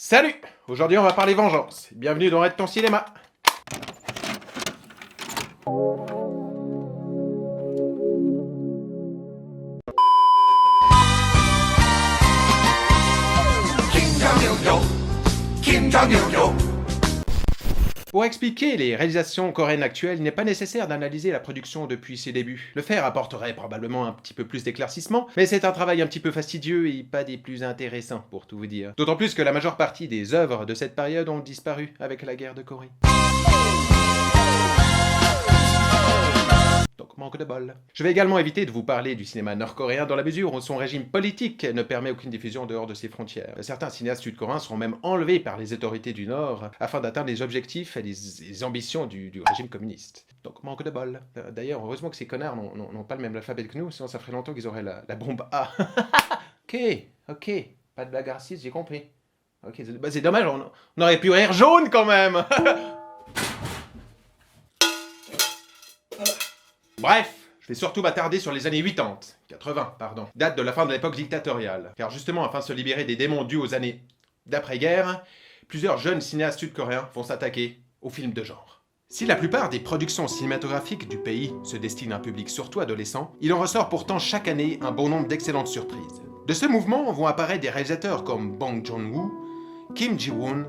Salut! Aujourd'hui on va parler vengeance. Bienvenue dans Red ton cinéma. Pour expliquer les réalisations coréennes actuelles, il n'est pas nécessaire d'analyser la production depuis ses débuts. Le faire apporterait probablement un petit peu plus d'éclaircissement, mais c'est un travail un petit peu fastidieux et pas des plus intéressants pour tout vous dire. D'autant plus que la majeure partie des œuvres de cette période ont disparu avec la guerre de Corée. Donc manque de bol. Je vais également éviter de vous parler du cinéma nord-coréen dans la mesure où son régime politique ne permet aucune diffusion en dehors de ses frontières. Certains cinéastes sud-coréens seront même enlevés par les autorités du Nord afin d'atteindre les objectifs et les ambitions du régime communiste. Donc manque de bol. D'ailleurs, heureusement que ces connards n'ont pas le même alphabet que nous, sinon ça ferait longtemps qu'ils auraient la bombe A. Ok, pas de blague raciste, j'ai compris. Ok, c'est dommage, on aurait pu rire jaune quand même. Bref, je vais surtout m'attarder sur les années 80, date de la fin de l'époque dictatoriale. Car justement, afin de se libérer des démons dus aux années d'après-guerre, plusieurs jeunes cinéastes sud-coréens vont s'attaquer aux films de genre. Si la plupart des productions cinématographiques du pays se destinent à un public surtout adolescent, il en ressort pourtant chaque année un bon nombre d'excellentes surprises. De ce mouvement vont apparaître des réalisateurs comme Bong Joon-ho, Kim Ji-woon,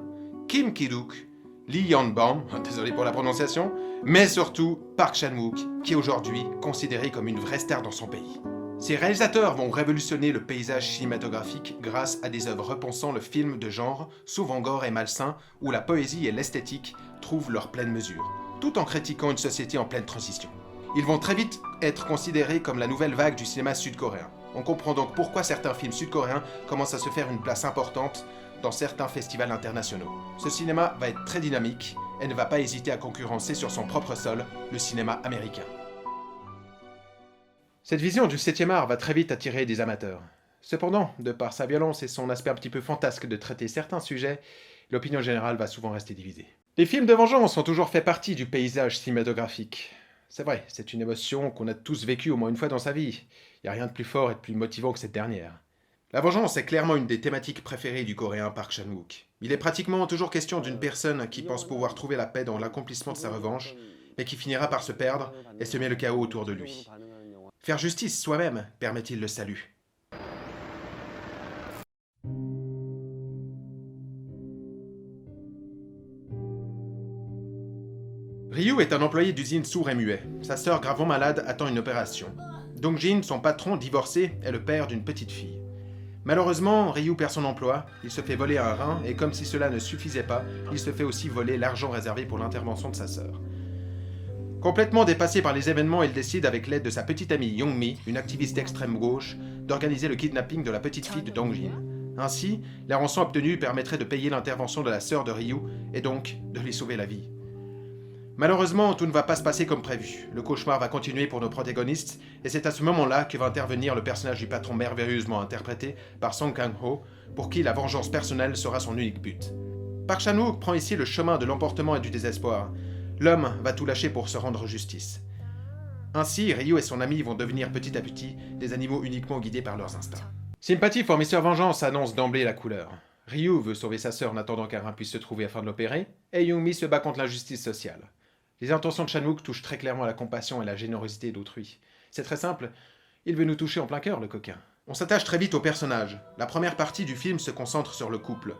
Kim Ki-duk, Lee Yeon-bum, désolé pour la prononciation, mais surtout Park Chan-wook, qui est aujourd'hui considéré comme une vraie star dans son pays. Ces réalisateurs vont révolutionner le paysage cinématographique grâce à des œuvres repensant le film de genre, souvent gore et malsain, où la poésie et l'esthétique trouvent leur pleine mesure, tout en critiquant une société en pleine transition. Ils vont très vite être considérés comme la nouvelle vague du cinéma sud-coréen. On comprend donc pourquoi certains films sud-coréens commencent à se faire une place importante dans certains festivals internationaux. Ce cinéma va être très dynamique et ne va pas hésiter à concurrencer sur son propre sol le cinéma américain. Cette vision du 7e art va très vite attirer des amateurs. Cependant, de par sa violence et son aspect un petit peu fantasque de traiter certains sujets, l'opinion générale va souvent rester divisée. Les films de vengeance ont toujours fait partie du paysage cinématographique. C'est vrai, c'est une émotion qu'on a tous vécue au moins une fois dans sa vie. Il n'y a rien de plus fort et de plus motivant que cette dernière. La vengeance est clairement une des thématiques préférées du coréen Park Chan-wook. Il est pratiquement toujours question d'une personne qui pense pouvoir trouver la paix dans l'accomplissement de sa revanche, mais qui finira par se perdre et semer le chaos autour de lui. Faire justice soi-même permet-il le salut? Ryu est un employé d'usine sourd et muet. Sa sœur gravement malade attend une opération. Dong-jin, son patron divorcé, est le père d'une petite fille. Malheureusement, Ryu perd son emploi, il se fait voler un rein, et comme si cela ne suffisait pas, il se fait aussi voler l'argent réservé pour l'intervention de sa sœur. Complètement dépassé par les événements, il décide, avec l'aide de sa petite amie Young-mi, une activiste extrême gauche, d'organiser le kidnapping de la petite fille de Dong-jin. Ainsi, la rançon obtenue permettrait de payer l'intervention de la sœur de Ryu, et donc de lui sauver la vie. Malheureusement, tout ne va pas se passer comme prévu. Le cauchemar va continuer pour nos protagonistes, et c'est à ce moment-là que va intervenir le personnage du patron merveilleusement interprété par Song Kang-ho, pour qui la vengeance personnelle sera son unique but. Park Chan-wook prend ici le chemin de l'emportement et du désespoir. L'homme va tout lâcher pour se rendre justice. Ainsi, Ryu et son ami vont devenir petit à petit des animaux uniquement guidés par leurs instincts. Sympathie pour Mr. Vengeance annonce d'emblée la couleur. Ryu veut sauver sa sœur en attendant qu'un rein puisse se trouver afin de l'opérer, et Young-mi se bat contre l'injustice sociale. Les intentions de Chan-wook touchent très clairement à la compassion et la générosité d'autrui. C'est très simple, il veut nous toucher en plein cœur, le coquin. On s'attache très vite aux personnages. La première partie du film se concentre sur le couple.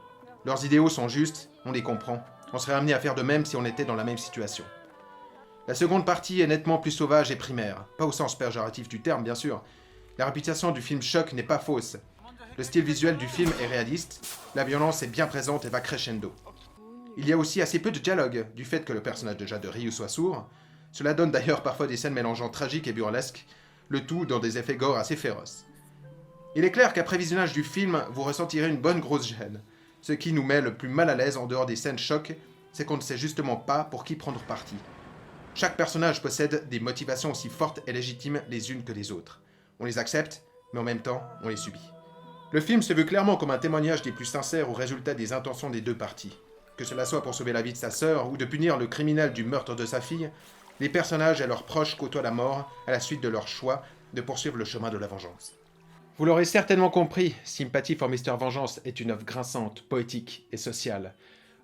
Leurs idéaux sont justes, on les comprend. On serait amené à faire de même si on était dans la même situation. La seconde partie est nettement plus sauvage et primaire. Pas au sens péjoratif du terme, bien sûr. La réputation du film choc n'est pas fausse. Le style visuel du film est réaliste, la violence est bien présente et va crescendo. Il y a aussi assez peu de dialogue, du fait que le personnage de Ryu soit sourd. Cela donne d'ailleurs parfois des scènes mélangeant tragique et burlesque, le tout dans des effets gore assez féroces. Il est clair qu'après visionnage du film, vous ressentirez une bonne grosse gêne. Ce qui nous met le plus mal à l'aise en dehors des scènes choc, c'est qu'on ne sait justement pas pour qui prendre parti. Chaque personnage possède des motivations aussi fortes et légitimes les unes que les autres. On les accepte, mais en même temps, on les subit. Le film se veut clairement comme un témoignage des plus sincères au résultat des intentions des deux parties. Que cela soit pour sauver la vie de sa sœur ou de punir le criminel du meurtre de sa fille, les personnages et leurs proches côtoient la mort à la suite de leur choix de poursuivre le chemin de la vengeance. Vous l'aurez certainement compris, Sympathy for Mr. Vengeance est une œuvre grinçante, poétique et sociale,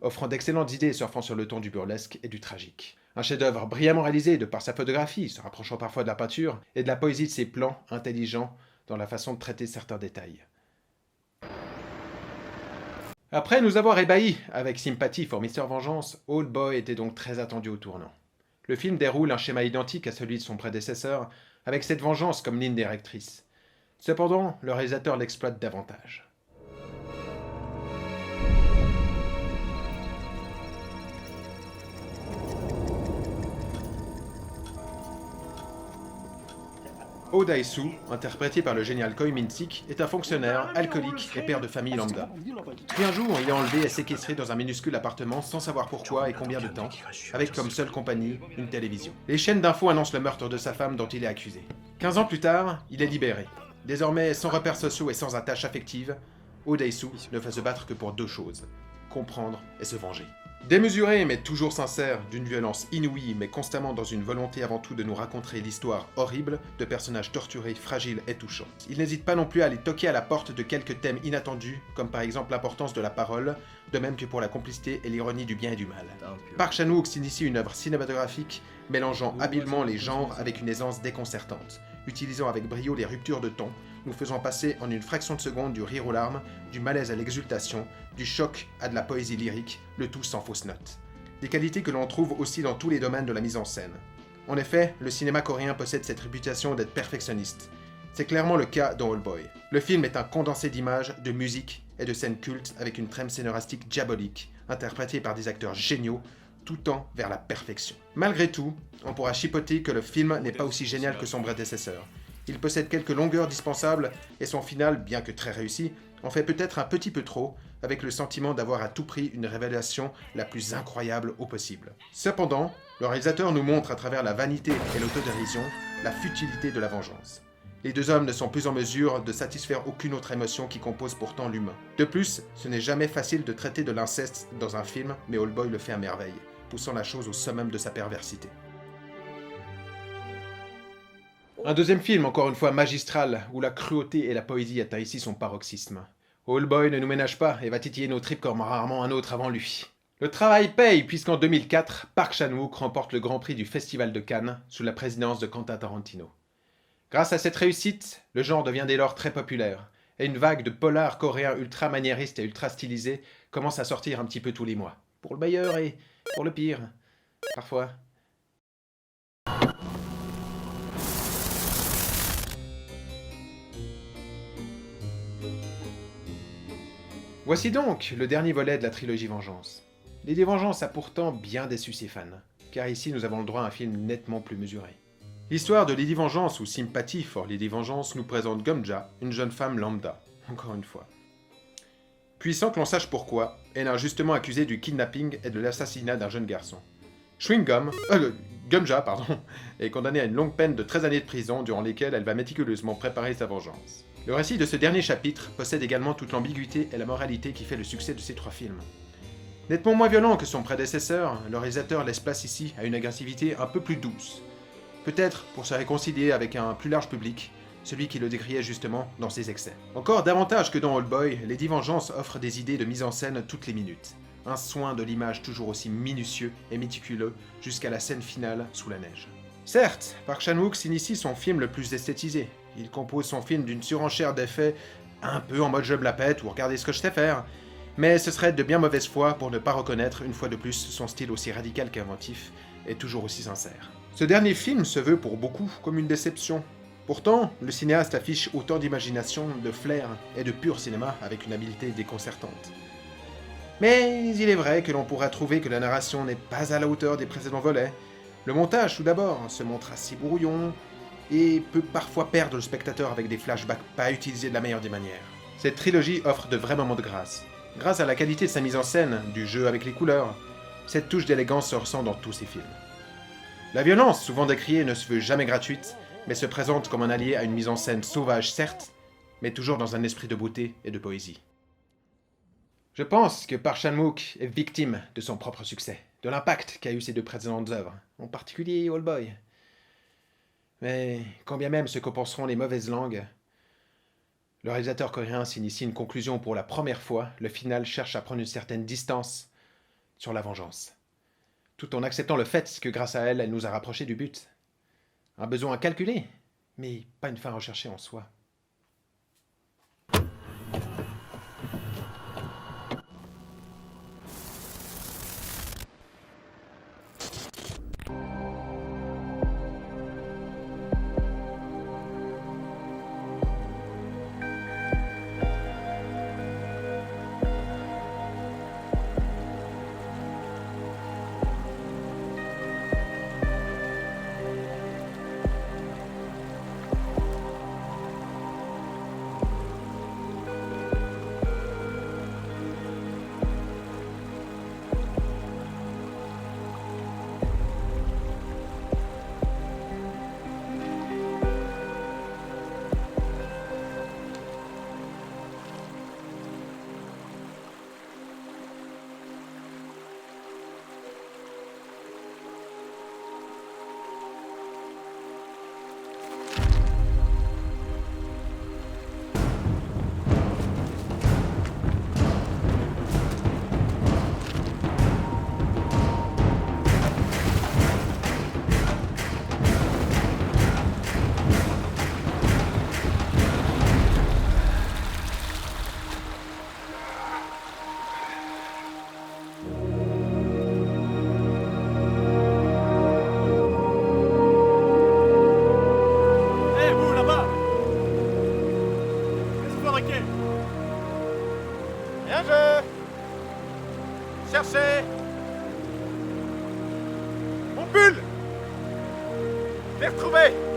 offrant d'excellentes idées surfant sur le ton du burlesque et du tragique. Un chef-d'œuvre brillamment réalisé de par sa photographie, se rapprochant parfois de la peinture, et de la poésie de ses plans intelligents dans la façon de traiter certains détails. Après nous avoir ébahis avec Sympathy for Mr. Vengeance, Old Boy était donc très attendu au tournant. Le film déroule un schéma identique à celui de son prédécesseur, avec cette vengeance comme ligne directrice. Cependant, le réalisateur l'exploite davantage. Oh Dae-soo, interprété par le génial Choi Min-sik, est un fonctionnaire, alcoolique et père de famille lambda. Puis un jour, il est enlevé et séquestré dans un minuscule appartement sans savoir pourquoi et combien de temps, avec comme seule compagnie une télévision. Les chaînes d'infos annoncent le meurtre de sa femme dont il est accusé. 15 ans plus tard, il est libéré. Désormais sans repères sociaux et sans attache affective, Oh Dae-soo ne fait se battre que pour deux choses, comprendre et se venger. Démesuré mais toujours sincère, d'une violence inouïe mais constamment dans une volonté avant tout de nous raconter l'histoire horrible de personnages torturés, fragiles et touchants. Il n'hésite pas non plus à aller toquer à la porte de quelques thèmes inattendus, comme par exemple l'importance de la parole, de même que pour la complicité et l'ironie du bien et du mal. Park Chan-wook s'initie une œuvre cinématographique mélangeant habilement les genres avec une aisance déconcertante, utilisant avec brio les ruptures de ton, nous faisant passer en une fraction de seconde du rire aux larmes, du malaise à l'exultation, du choc à de la poésie lyrique, le tout sans fausse note. Des qualités que l'on trouve aussi dans tous les domaines de la mise en scène. En effet, le cinéma coréen possède cette réputation d'être perfectionniste. C'est clairement le cas dans Old Boy. Le film est un condensé d'images, de musique et de scènes cultes avec une trame scénaristique diabolique, interprétée par des acteurs géniaux, tout tend vers la perfection. Malgré tout, on pourra chipoter que le film n'est pas aussi génial que son prédécesseur. Il possède quelques longueurs dispensables et son final, bien que très réussi, en fait peut-être un petit peu trop, avec le sentiment d'avoir à tout prix une révélation la plus incroyable au possible. Cependant, le réalisateur nous montre à travers la vanité et l'autodérision la futilité de la vengeance. Les deux hommes ne sont plus en mesure de satisfaire aucune autre émotion qui compose pourtant l'humain. De plus, ce n'est jamais facile de traiter de l'inceste dans un film, mais Old Boy le fait à merveille, poussant la chose au summum de sa perversité. Un deuxième film, encore une fois magistral, où la cruauté et la poésie atteignent ici son paroxysme. Old Boy ne nous ménage pas et va titiller nos tripes comme rarement un autre avant lui. Le travail paye puisqu'en 2004, Park Chan-wook remporte le Grand Prix du Festival de Cannes sous la présidence de Quentin Tarantino. Grâce à cette réussite, le genre devient dès lors très populaire, et une vague de polars coréens ultra maniéristes et ultra stylisés commence à sortir un petit peu tous les mois. Pour le meilleur et pour le pire, parfois. Voici donc le dernier volet de la trilogie Vengeance. L'idée Vengeance a pourtant bien déçu ses fans, car ici nous avons le droit à un film nettement plus mesuré. L'histoire de Lady Vengeance ou Sympathy for Lady Vengeance nous présente Gumja, une jeune femme lambda, encore une fois. Puis sans que l'on sache pourquoi, elle est injustement accusée du kidnapping et de l'assassinat d'un jeune garçon. Gumja, est condamnée à une longue peine de 13 années de prison durant lesquelles elle va méticuleusement préparer sa vengeance. Le récit de ce dernier chapitre possède également toute l'ambiguïté et la moralité qui fait le succès de ces trois films. Nettement moins violent que son prédécesseur, le réalisateur laisse place ici à une agressivité un peu plus douce. Peut-être pour se réconcilier avec un plus large public, celui qui le décriait justement dans ses excès. Encore davantage que dans Old Boy, Lady Vengeance offre des idées de mise en scène toutes les minutes. Un soin de l'image toujours aussi minutieux et méticuleux jusqu'à la scène finale sous la neige. Certes, Park Chan-wook s'initie son film le plus esthétisé. Il compose son film d'une surenchère d'effets, un peu en mode je me la pète ou regardez ce que je sais faire. Mais ce serait de bien mauvaise foi pour ne pas reconnaître une fois de plus son style aussi radical qu'inventif et toujours aussi sincère. Ce dernier film se veut pour beaucoup comme une déception. Pourtant, le cinéaste affiche autant d'imagination, de flair et de pur cinéma avec une habileté déconcertante. Mais il est vrai que l'on pourra trouver que la narration n'est pas à la hauteur des précédents volets. Le montage, tout d'abord, se montre assez brouillon et peut parfois perdre le spectateur avec des flashbacks pas utilisés de la meilleure des manières. Cette trilogie offre de vrais moments de grâce. Grâce à la qualité de sa mise en scène, du jeu avec les couleurs, cette touche d'élégance se ressent dans tous ses films. La violence, souvent décriée, ne se veut jamais gratuite, mais se présente comme un allié à une mise en scène sauvage certes, mais toujours dans un esprit de beauté et de poésie. Je pense que Park Chan-wook est victime de son propre succès, de l'impact qu'a eu ses deux précédentes œuvres, en particulier Old Boy. Mais quand bien même se compenseront les mauvaises langues, Le réalisateur coréen signe ici une conclusion pour la première fois. Le final cherche à prendre une certaine distance sur la vengeance, tout en acceptant le fait que grâce à elle, elle nous a rapprochés du but. Un besoin à calculer, mais pas une fin recherchée en soi. Bien joué. Cherchez. Mon pull. L'ai retrouvé.